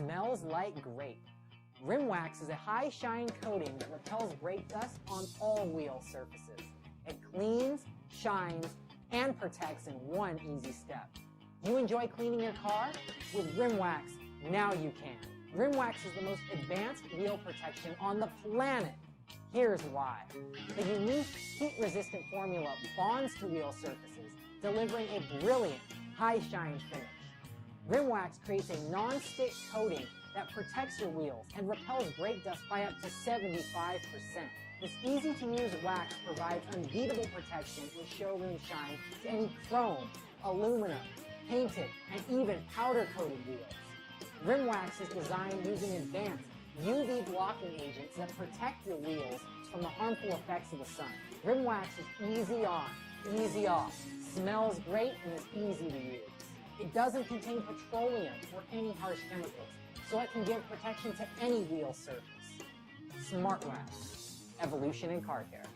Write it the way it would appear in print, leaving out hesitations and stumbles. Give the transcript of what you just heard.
smells like grape. Rim Wax is a high shine coating that repels brake dust on all wheel surfaces. It cleans, shines, and protects in one easy step. You enjoy cleaning your car? With Rim Wax, now you can. Rim Wax is the most advanced wheel protection on the planet. Here's why. The unique heat-resistant formula bonds to wheel surfaces, delivering a brilliant, high-shine finish. Rim Wax creates a non-stick coating that protects your wheels and repels brake dust by up to 75%. This easy-to-use wax provides unbeatable protection and showroom shine to any chrome, aluminum, painted, and even powder-coated wheels. Rim Wax is designed using advanced UV blocking agents that protect your wheels from the harmful effects of the sun. Rim Wax is easy on, easy off, smells great, and is easy to use. It doesn't contain petroleum or any harsh chemicals, so it can give protection to any wheel surface. Smart Wax, evolution in car care.